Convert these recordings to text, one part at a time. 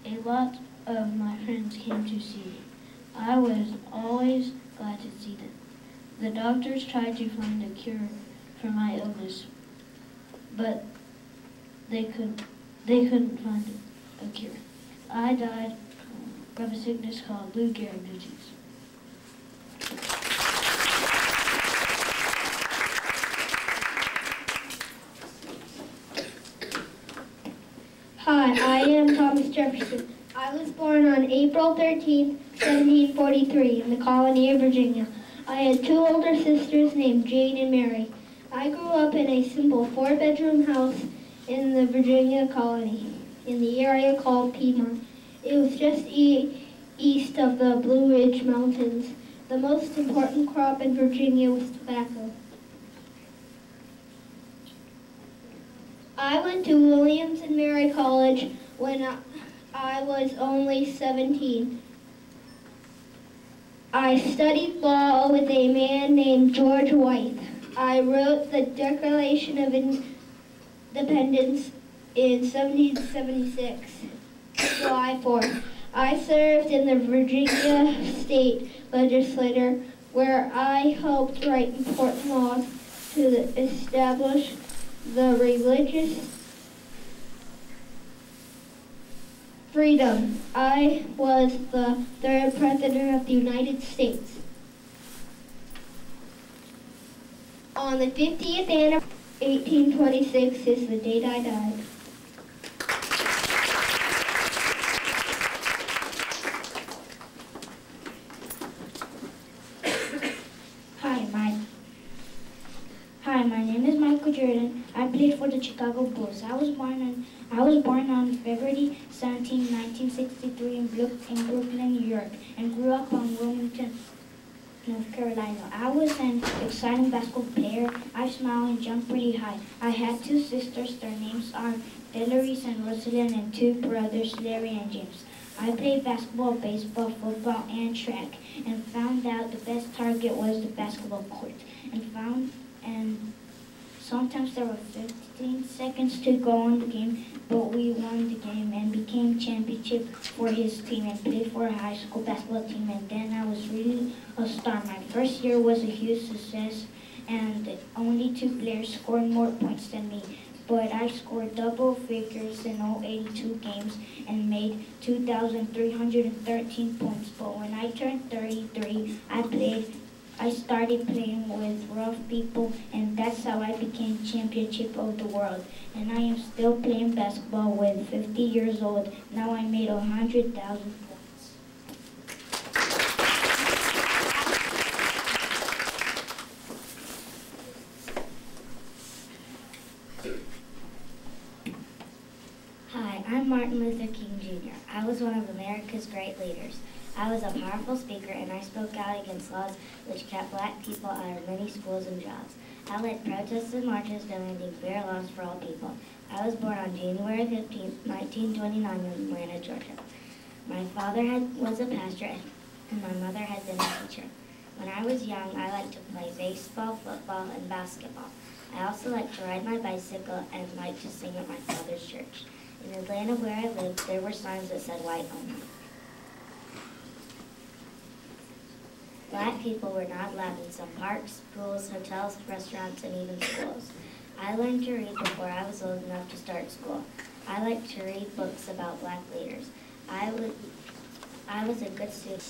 A lot of my friends came to see me. I was always glad to see them. The doctors tried to find a cure for my illness, but they couldn't find a cure. I died of a sickness called Lou Gehrig disease. Hi, I am Thomas Jefferson. I was born on April 13, 1743 in the colony of Virginia. I had two older sisters named Jane and Mary. I grew up in a simple four-bedroom house in the Virginia colony in the area called Piedmont. It was just east of the Blue Ridge Mountains. The most important crop in Virginia was tobacco. I went to Williams and Mary College when I was only 17. I studied law with a man named George Wythe. I wrote the Declaration of Independence in 1776, July 4th. I served in the Virginia State Legislature where I helped write important laws to establish the religious freedom. I was the third president of the United States. On the 50th anniversary of 1826 is the date I died. Hi, my name is Michael Jordan. I played for the Chicago Bulls. I was born on February 17, 1963 in Brooklyn, New York, and grew up on Wilmington, North Carolina. I was an exciting basketball player. I smile and jump pretty high. I had two sisters. Their names are Delores and Rosalind, and two brothers, Larry and James. I played basketball, baseball, football, and track, and found out the best target was the basketball court, and sometimes there were 15 seconds to go on the game, but we won the game and became championship for his team and played for a high school basketball team, and then I was really a star. My first year was a huge success, and only two players scored more points than me, but I scored double figures in all 82 games and made 2,313 points. But when I turned 33, I started playing with rough people, and that's how I became championship of the world. And I am still playing basketball with 50 years old. Now I made 100,000 points. Hi, I'm Martin Luther King Jr. I was one of America's great leaders. I was a powerful speaker, and I spoke out against laws which kept black people out of many schools and jobs. I led protests and marches demanding fair laws for all people. I was born on January 15, 1929 in Atlanta, Georgia. My father was a pastor, and my mother had been a teacher. When I was young, I liked to play baseball, football, and basketball. I also liked to ride my bicycle and liked to sing at my father's church. In Atlanta, where I lived, there were signs that said white only. Black people were not allowed in some parks, schools, hotels, restaurants, and even schools. I learned to read before I was old enough to start school. I liked to read books about black leaders. I was a good student.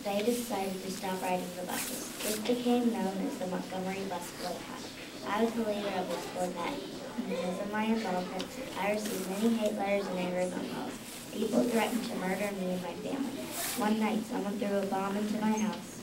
They decided to stop riding the buses. This became known as the Montgomery Bus Boycott. I was the leader of this boycott. Because of my involvement, I received many hate letters and angry phone calls. People threatened to murder me and my family. One night, someone threw a bomb into my house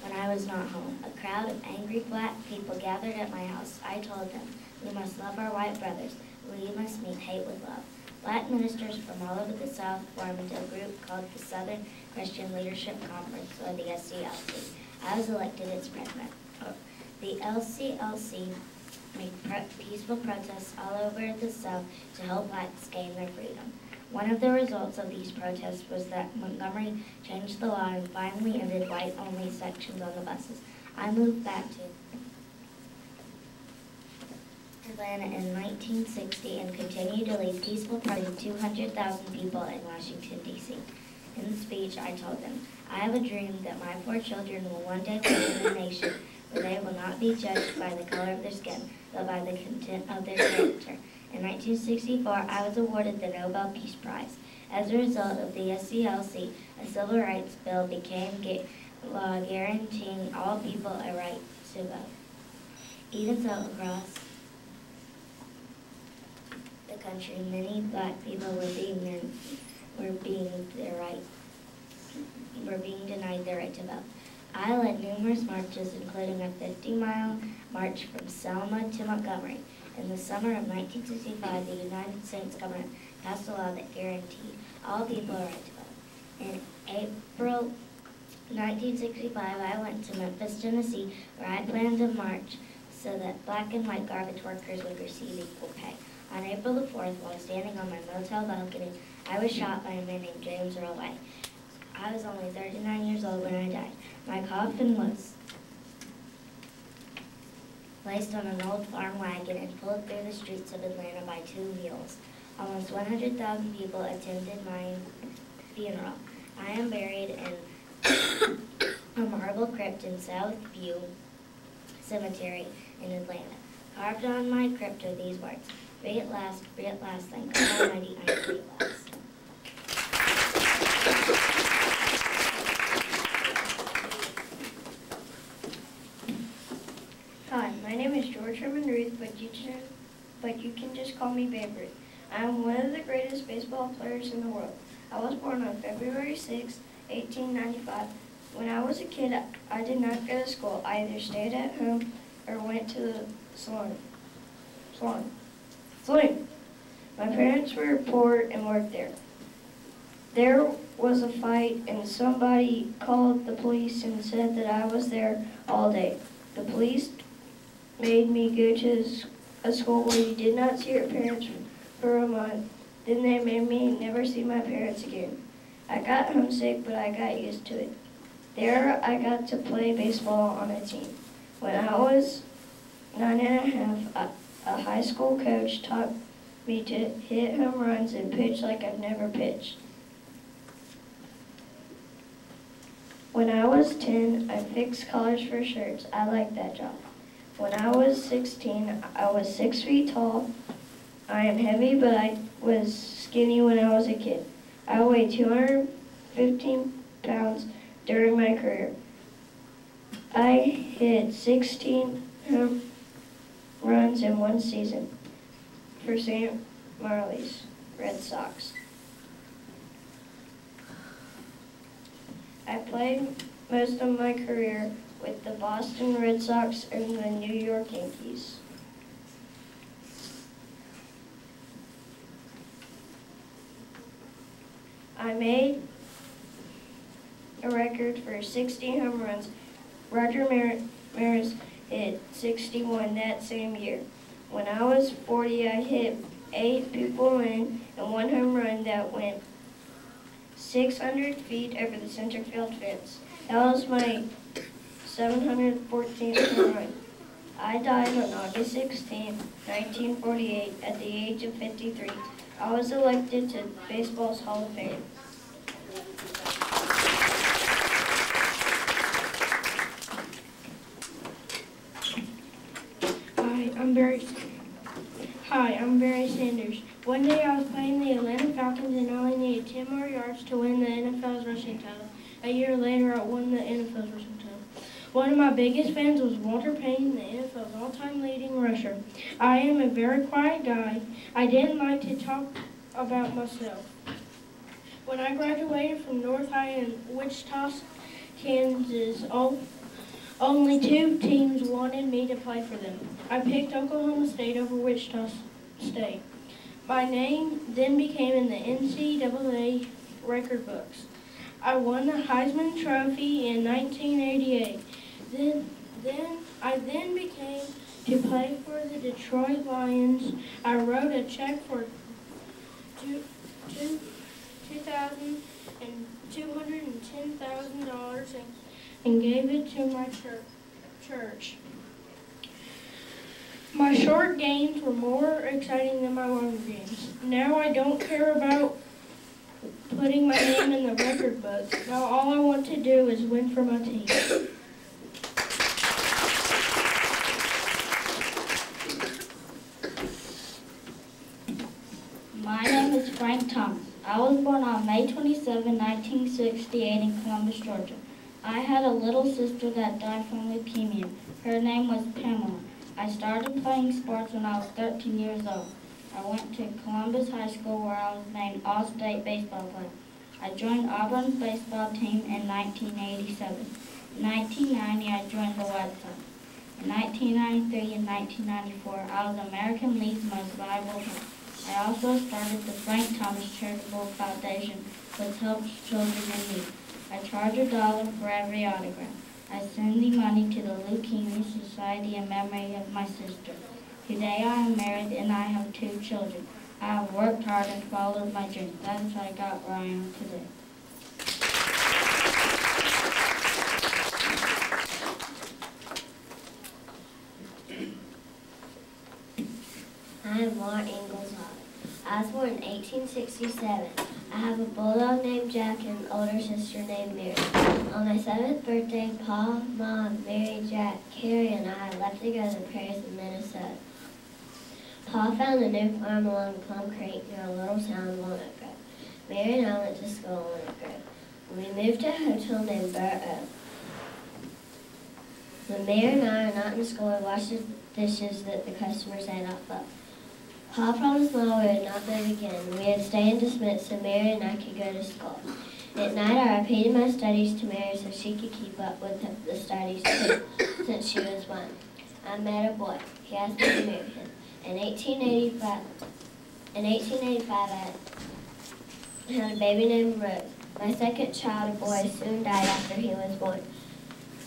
when I was not home. A crowd of angry black people gathered at my house. I told them, we must love our white brothers. We must meet hate with love. Black ministers from all over the South formed a group called the Southern Christian Leadership Conference, or the SCLC. I was elected its president. The LCLC made peaceful protests all over the South to help blacks gain their freedom. One of the results of these protests was that Montgomery changed the law and finally ended white-only sections on the buses. I moved back to planet in 1960 and continued to lead peaceful protests to 200,000 people in Washington, D.C. In the speech, I told them, I have a dream that my 4 children will one day live in a nation where they will not be judged by the color of their skin, but by the content of their character. In 1964, I was awarded the Nobel Peace Prize. As a result of the SCLC, a civil rights bill became law guaranteeing all people a right to vote. Even so, across the country, many black people were being denied their right to vote. I led numerous marches, including a 50-mile march from Selma to Montgomery. In the summer of 1965, the United States government passed a law that guaranteed all people a right to vote. In April 1965, I went to Memphis, Tennessee, where I planned to march so that black and white garbage workers would receive equal pay. On April the 4th, while standing on my motel balcony, I was shot by a man named James Earl White. I was only 39 years old when I died. My coffin was placed on an old farm wagon and pulled through the streets of Atlanta by 2 mules. Almost 100,000 people attended my funeral. I am buried in a marble crypt in Southview Cemetery in Atlanta. Carved on my crypt are these words, free at last, thank God Almighty, I am free at last. Hi, my name is George Herman Ruth, but you can just call me Babe Ruth. I am one of the greatest baseball players in the world. I was born on February 6, 1895. When I was a kid, I did not go to school. I either stayed at home or went to the salon. My parents were poor and worked there. There was a fight and somebody called the police and said that I was there all day. The police made me go to a school where you did not see your parents for a month. Then they made me never see my parents again. I got homesick, but I got used to it. There I got to play baseball on a team. When I was 9.5, a high school coach taught me to hit home runs and pitch like I've never pitched. When I was 10, I fixed collars for shirts. I liked that job. When I was 16, I was 6 feet tall. I am heavy, but I was skinny when I was a kid. I weighed 215 pounds during my career. I hit 16 home runs in one season for St. Marley's Red Sox. I played most of my career with the Boston Red Sox and the New York Yankees. I made a record for 60 home runs. Roger Maris hit 61 that same year. When I was 40, I hit 8 people in and 1 home run that went 600 feet over the center field fence. That was my 714th home run. I died on August 16, 1948, at the age of 53. I was elected to baseball's Hall of Fame. Hi, I'm Barry Sanders. One day I was playing the Atlanta Falcons and only needed 10 more yards to win the NFL's rushing title. A year later, I won the NFL's rushing title. One of my biggest fans was Walter Payton, the NFL's all-time leading rusher. I am a very quiet guy. I didn't like to talk about myself. When I graduated from North High in Wichita, Kansas, only 2 teams wanted me to play for them. I picked Oklahoma State over Wichita State. My name then became in the NCAA record books. I won the Heisman Trophy in 1988. I became to play for the Detroit Lions. I wrote a check for $210,000 and gave it to my church. My short games were more exciting than my longer games. Now I don't care about putting my name in the record book. Now all I want to do is win for my team. My name is Frank Thomas. I was born on May 27, 1968 in Columbus, Georgia. I had a little sister that died from leukemia. Her name was Pamela. I started playing sports when I was 13 years old. I went to Columbus High School where I was named All-State Baseball Player. I joined Auburn's baseball team in 1987. In 1990, I joined the White Sox. In 1993 and 1994, I was American League's most valuable player. I also started the Frank Thomas Charitable Foundation, which helps children in need. I charge $1 for every autograph. I send the money to the Leukemia Society in memory of my sister. Today I am married and I have 2 children. I have worked hard and followed my dreams. That's how I got where I am today. I am Laura Ingalls Hogg. I was born in 1867. I have a bulldog named Jack and an older sister named Mary. On my 7th birthday, Pa, Mom, Mary, Jack, Carrie, and I left to go to the prairies of Minnesota. Pa found a new farm along Plum Creek near a little town in Walnut Grove. Mary and I went to school in Walnut Grove. We moved to a hotel named Burr Oak. When Mary and I are not in school, we wash the dishes that the customers ate off of. Pa promised Mom we would not move again. We had stayed in DeSmit so Mary and I could go to school. At night, I repeated my studies to Mary so she could keep up with the studies too, since she was 1. I met a boy. He asked me to marry him. In 1885, I had a baby named Rose. My second child, a boy, soon died after he was born.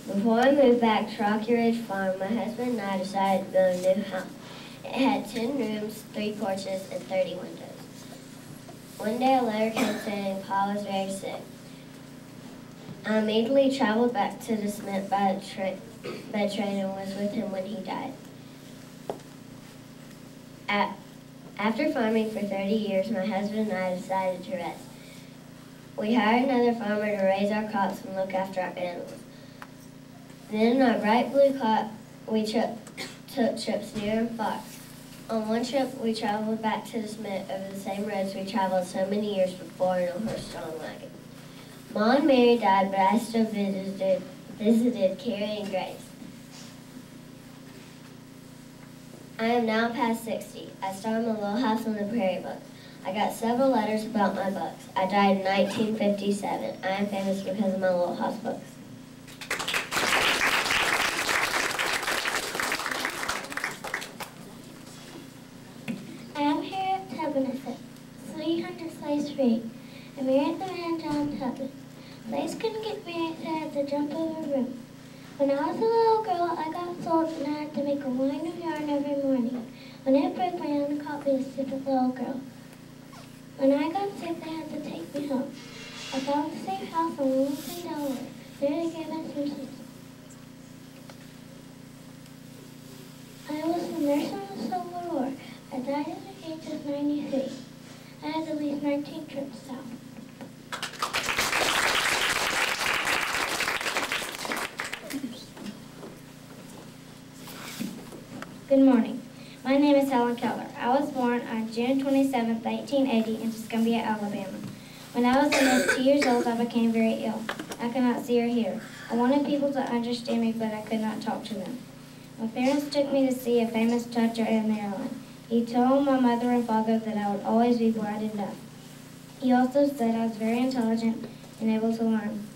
Before I moved back to Rocky Ridge Farm, my husband and I decided to build a new house. It had 10 rooms, 3 porches, and 30 windows. One day a letter came saying Pa was very sick. I immediately traveled back to DeSmit by train and was with him when he died. After farming for 30 years, my husband and I decided to rest. We hired another farmer to raise our crops and look after our animals. Then in our bright blue car, we took trips near and far. On one trip, we traveled back to DeSmit over the same roads we traveled so many years before in a horse-drawn wagon. Ma and Mary died, but I still visited Carrie and Grace. I am now past 60. I started my Little House on the Prairie book. I got several letters about my books. I died in 1957. I am famous because of my Little House books. I am Harriet Tubman at 300 Slice Street. I married the man John Tubman. Slice couldn't get married, so I had to jump over a room. When I was a little girl, I got sold and I had to make a line of yarn every morning. When it broke, my aunt caught me a stupid little girl. When I got sick, they had to take me home. I found a safe house in Wilmington, Delaware. There they gave us some seeds. I was a nurse in the Civil War. I died at the age of 93. I had at least 19 trips south. Good morning. My name is Helen Keller. I was born on June 27, 1980 in Tuscumbia, Alabama. When I was almost 2 years old, I became very ill. I could not see or hear. I wanted people to understand me, but I could not talk to them. My parents took me to see a famous toucher in Maryland. He told my mother and father that I would always be blind and deaf. He also said I was very intelligent and able to learn.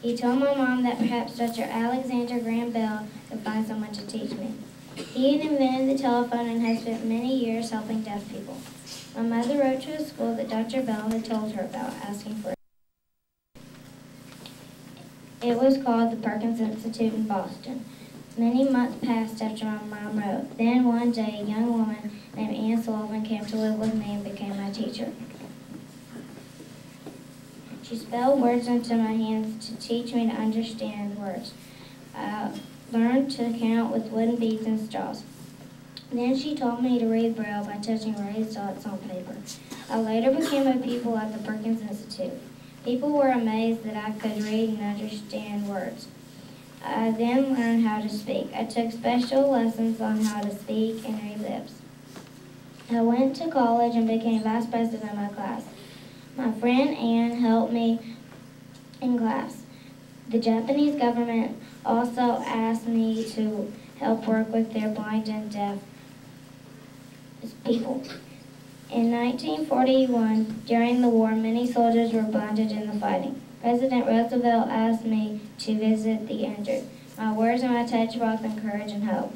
He told my mom that perhaps Dr. Alexander Graham Bell could find someone to teach me. He had invented the telephone and has spent many years helping deaf people. My mother wrote to a school that Dr. Bell had told her about, asking for it. It was called the Perkins Institute in Boston. Many months passed after my mom wrote. Then one day, a young woman named Anne Sullivan came to live with me and became my teacher. She spelled words into my hands to teach me to understand words. I learned to count with wooden beads and straws. Then she taught me to read Braille by touching raised dots on paper. I later became a pupil at the Perkins Institute. People were amazed that I could read and understand words. I then learned how to speak. I took special lessons on how to speak and read lips. I went to college and became vice president of my class. My friend Anne helped me in class. The Japanese government also asked me to help work with their blind and deaf people. In 1941, during the war, many soldiers were blinded in the fighting. President Roosevelt asked me to visit the injured. My words and my touch brought them courage and hope.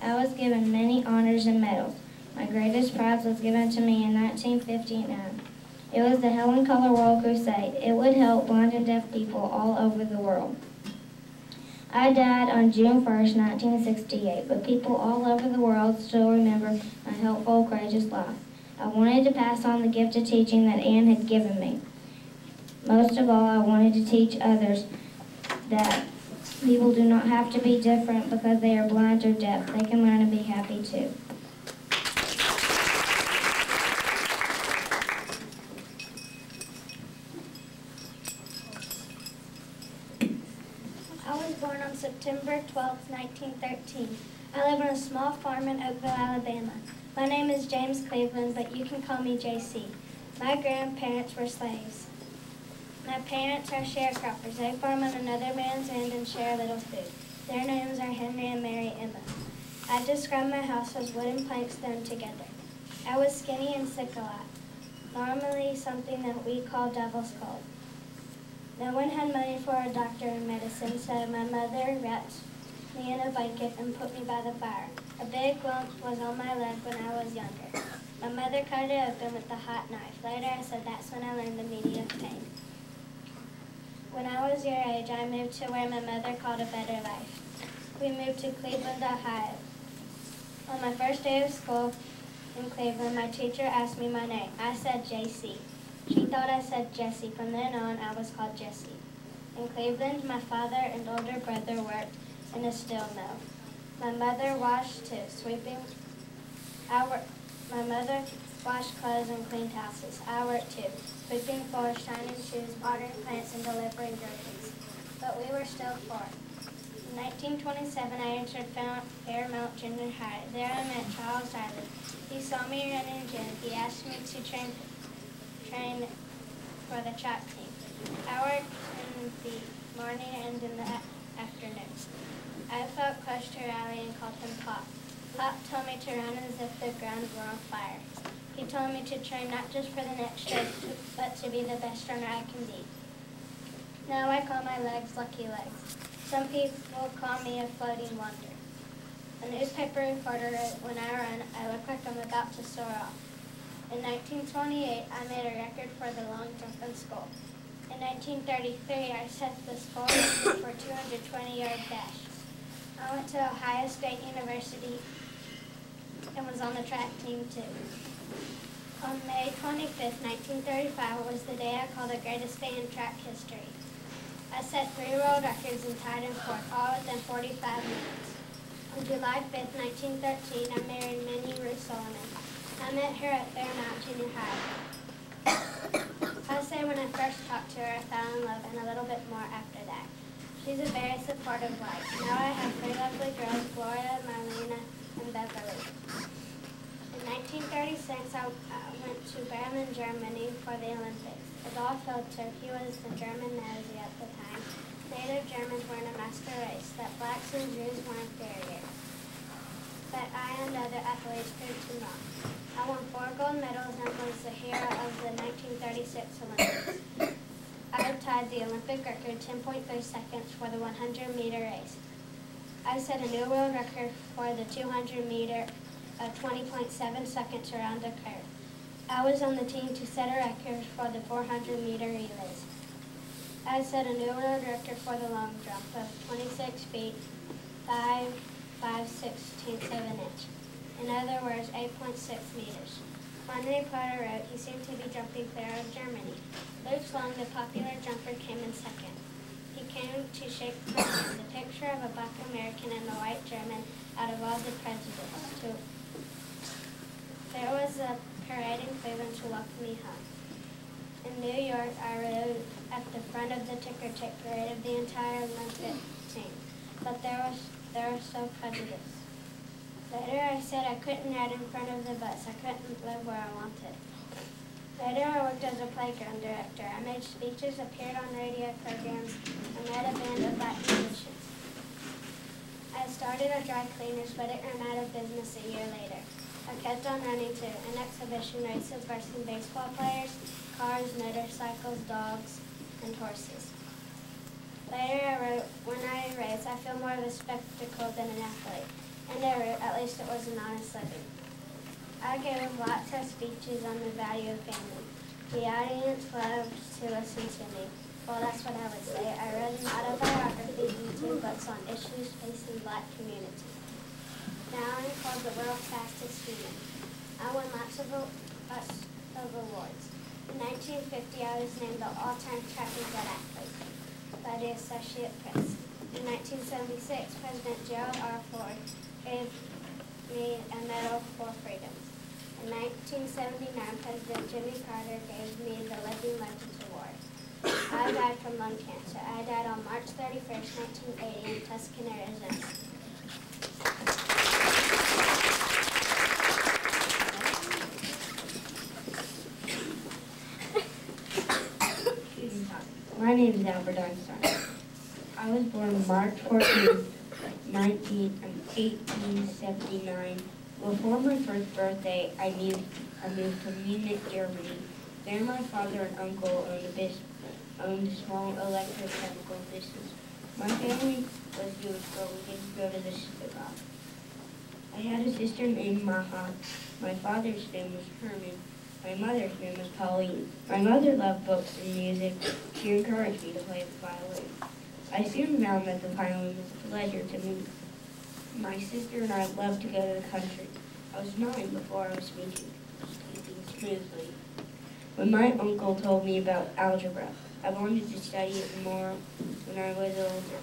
I was given many honors and medals. My greatest prize was given to me in 1959. It was the Helen Keller World Crusade. It would help blind and deaf people all over the world. I died on June 1st, 1968, but people all over the world still remember my helpful, courageous life. I wanted to pass on the gift of teaching that Anne had given me. Most of all, I wanted to teach others that people do not have to be different because they are blind or deaf. They can learn and be happy too. I was born on September 12, 1913. I live on a small farm in Oakville, Alabama. My name is James Cleveland, but you can call me JC. My grandparents were slaves. My parents are sharecroppers. They farm on another man's land and share a little food. Their names are Henry and Mary Emma. I describe my house as wooden planks sewn together. I was skinny and sick a lot, normally something that we call devil's cold. No one had money for a doctor and medicine, so my mother wrapped me in a blanket and put me by the fire. A big lump was on my leg when I was younger. My mother cut it open with a hot knife. Later I said that's when I learned the meaning of pain. When I was your age, I moved to where my mother called a better life. We moved to Cleveland, Ohio. On my first day of school in Cleveland, my teacher asked me my name. I said JC. She thought I said Jesse. From then on, I was called Jesse. In Cleveland, my father and older brother worked in a steel mill. My mother washed too, my mother washed clothes and cleaned houses. I worked too, sweeping floors, shining shoes, watering plants, and delivering groceries. But we were still poor. In 1927, I entered Fairmount Junior High. There I met Charles Riley. He saw me running gym. He asked me to train for the track team. I worked in the morning and in the afternoon. I felt close to Riley and called him Pop. Pop told me to run as if the ground were on fire. He told me to train not just for the next race, but to be the best runner I can be. Now I call my legs Lucky Legs. Some people call me a floating wonder. A newspaper reporter wrote, when I run, I look like I'm about to soar off. In 1928, I made a record for the long jump in school. In 1933, I set the school record for 220-yard dash. I went to Ohio State University and was on the track team too. On May 25, 1935 was the day I call the greatest day in track history. I set 3 world records and tied in 4th, all within 45 minutes. On July 5, 1913, I married Minnie Ruth Solomon. I met her at Fairmount Junior High. I say when I first talked to her, I fell in love, and a little bit more after that. She's a very supportive wife. Now I have 3 lovely girls, Gloria, Marlena, and Beverly. In 1936, I went to Bremen, Germany for the Olympics. Adolf Hitler, he was the German Nazi at the time. Native Germans were in a master race that blacks and Jews were inferior. But I and other athletes proved him wrong. I won 4 gold medals and was the hero of the 1936 Olympics. I tied the Olympic record 10.3 seconds for the 100-meter race. I set a new world record for the 200-meter of 20.7 seconds around a curve. I was on the team to set a record for the 400-meter relays. I set a new world record for the long jump of 26 feet, 5.5/16 of an inch. In other words, 8.6 meters. One reporter wrote, he seemed to be jumping clear of Germany. Luke Long, the popular jumper, came in second. He He came to shake my hand, the picture of a black American and a white German out of all the prejudice. There was a parade in Cleveland to welcome me home. In New York, I rode at the front of the ticker tape parade of the entire Olympic team, but there was so prejudice. Later, I said I couldn't ride in front of the bus. I couldn't live where I wanted. Later, I worked as a playground director. I made speeches, appeared on radio programs, and led a band of black musicians. I started a dry cleaners, but it ran out of business a year later. I kept on running to an exhibition races versing baseball players, cars, motorcycles, dogs, and horses. Later I wrote, when I race, I feel more of a spectacle than an athlete. And I wrote, at least it was an honest living. I gave lots of speeches on the value of family. The audience loved to listen to me. Well, that's what I would say. I wrote an autobiography and 2 books on issues facing black communities. Now I'm called the world's fastest human. I won lots of awards. In 1950, I was named the all-time track and field athlete by the Associated Press. In 1976, President Gerald R. Ford gave me a medal for freedom. In 1979, President Jimmy Carter gave me the Living Legends Award. I died from lung cancer. I died on March 31st, 1980 in Tucson, Arizona. My name is Albert Einstein. I was born March 14th, 1879. Before my first birthday, I moved to Munich, Germany. There my father and uncle owned a small electrochemical business. My family was Jewish, but we didn't go to the synagogue. I had a sister named Maha. My father's name was Herman. My mother's name was Pauline. My mother loved books and music. She encouraged me to play the violin. I soon found that the violin was a pleasure to me. My sister and I loved to go to the country. I was 9 before I was speaking smoothly. When my uncle told me about algebra, I wanted to study it more when I was older.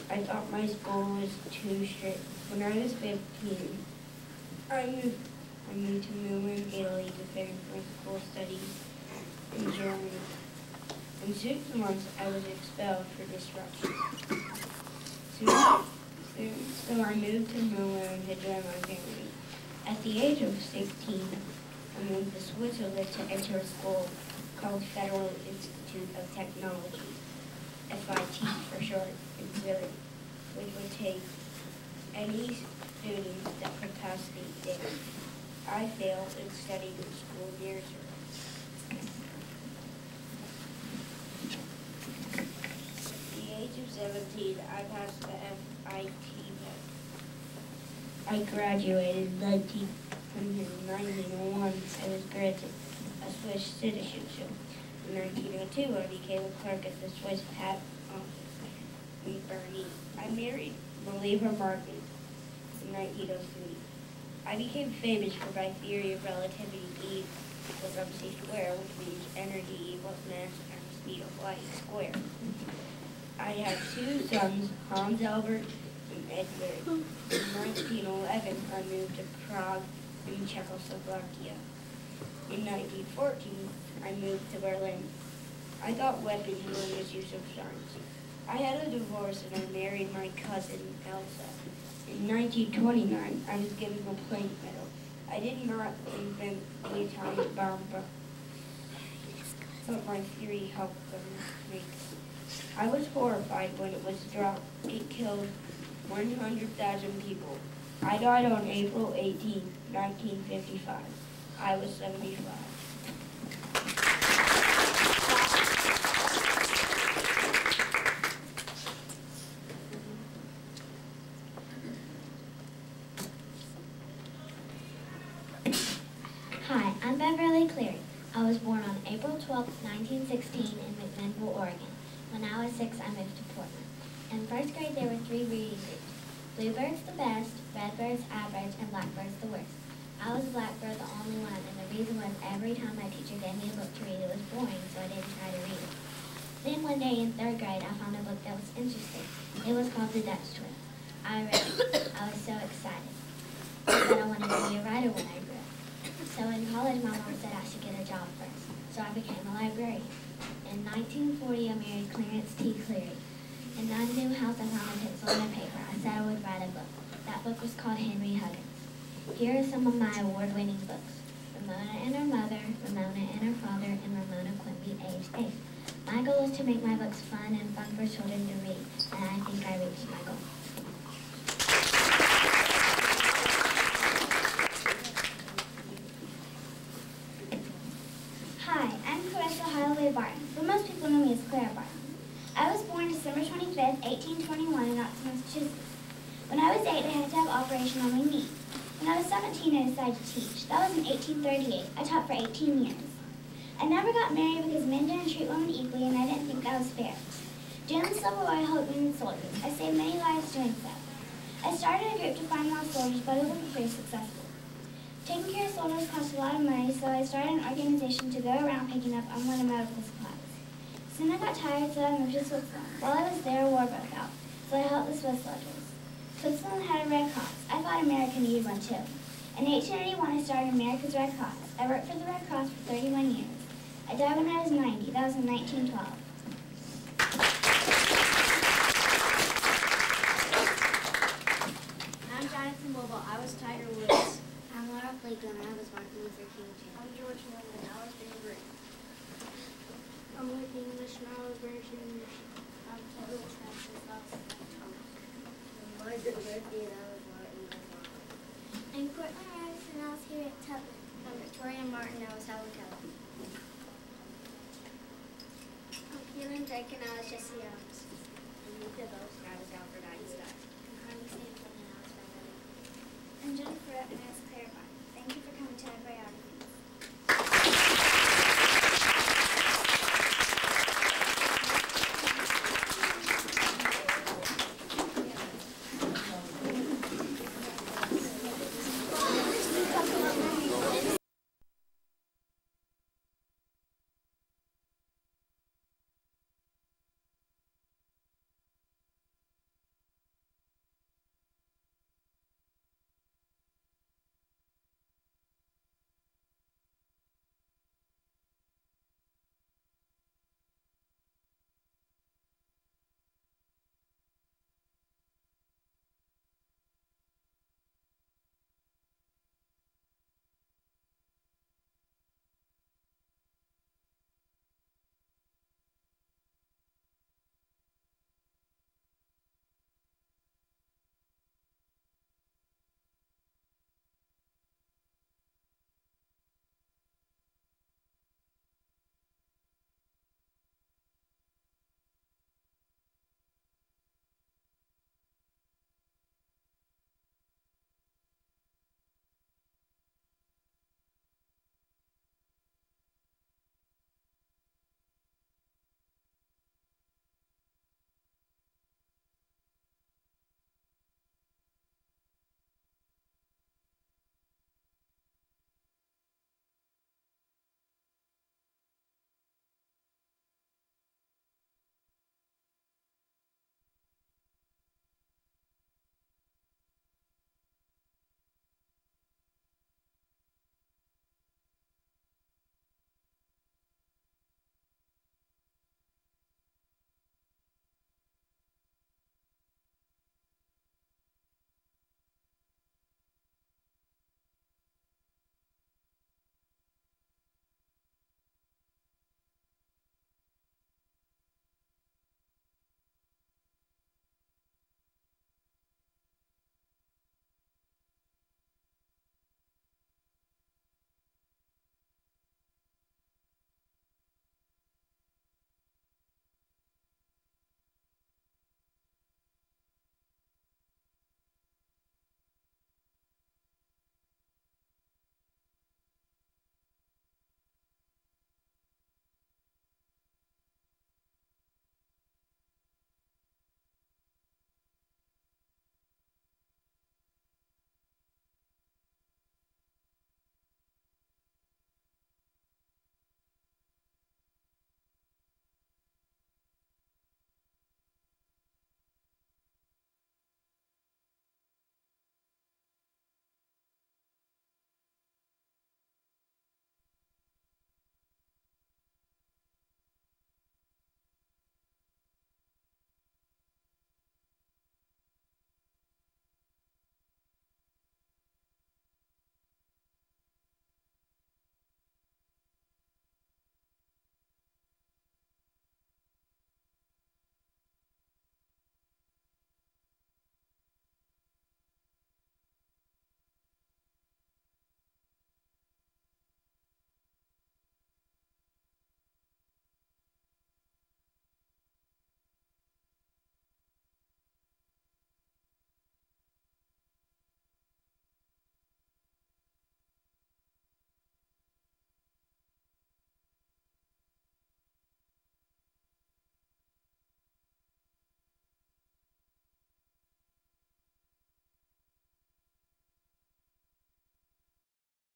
I thought my school was too strict. When I was 15, I moved to Milan, Italy to finish my school studies in Germany. In 6 months, I was expelled for disruption. So I moved to Milan to join my family. At the age of 16, I moved to Switzerland to enter a school called Federal Institute of Technology, FIT for short, in Zurich, which would take any student that could pass the exam. I failed and studied in school near Zurich. At the age of 17, I passed the FIT test. I graduated in 1991 and was granted a Swiss citizenship. In 1902, I became a clerk at the Swiss Patent Office in Bern. I married Maliva Martin in 1903. I became famous for my theory of relativity, E equals mc squared, which means energy equals mass times speed of light squared. I have 2 sons, Hans Albert and Edward. In 1911, I moved to Prague in Czechoslovakia. In 1914, I moved to Berlin. I thought weapons were a misuse of science. I had a divorce and I married my cousin, Elsa. In 1929, I was given a Planck Medal. I did not invent the atomic bomb, but my theory helped them make it. I was horrified when it was dropped. It killed 100,000 people. I died on April 18, 1955. I was 75. Hi, I'm Beverly Cleary. I was born on April 12, 1916 in McMinnville, Oregon. When I was 6, I moved to Portland. In first grade, there were 3 reading groups. Bluebirds the best, redbirds average, and blackbirds the worst. I was blackbird, the only one, and the reason was every time my teacher gave me a book to read, it was boring, so I didn't try to read it. Then one day in 3rd grade, I found a book that was interesting. It was called The Dutch Twins. I read it. I was so excited. I said I wanted to be a writer when I grew up. So in college, my mom said I should get a job first. So I became a librarian. In 1940, I married Clarence T. Cleary. In my new house, I found a pencil and a paper. I said I would write a book. That book was called Henry Huggins. Here are some of my award-winning books. Ramona and Her Mother, Ramona and Her Father, and Ramona Quimby, aged 8. My goal is to make my books fun and fun for children to read, and I think I reached my goal. Hi, I'm Clarissa Holloway Barton, but most people know me as Clara Barton. I was born December 25th, 1821 in Oxford, Massachusetts. When I was 8, I had to have operation on my knee. When I was 17, I decided to teach. That was in 1838. I taught for 18 years. I never got married because men didn't treat women equally, and I didn't think that was fair. During the Civil War, I helped women soldiers. I saved many lives doing so. I started a group to find lost soldiers, but it wasn't very successful. Taking care of soldiers cost a lot of money, so I started an organization to go around picking up unwanted medical supplies. Soon I got tired, so I moved to Switzerland. While I was there, a war broke out, so I helped the Swiss soldiers. Switzerland had a Red Cross. I thought America needed one too. In 1881, I started America's Red Cross. I worked for the Red Cross for 31 years. I died when I was 90. That was in 1912. I'm Jonathan Bobo. I was Tiger Woods. I'm Laura Clayton. I was Martin Luther King Jr. I'm George London. I was Babe Ruth. I'm Luke English and I was Virgin. I'm Taylor Francis. I was Margaret Murphy, and I was Martin Luther. I'm Courtney Madison. I was here at Tubman. I'm Victoria Martin. I was Helen Keller. I'm Keelan Drake and I was Jesse Adams. I'm Luca Bost, and I was Albert Einstein. I'm Harley Stanton and I was Beverly. I'm Jennifer, and I was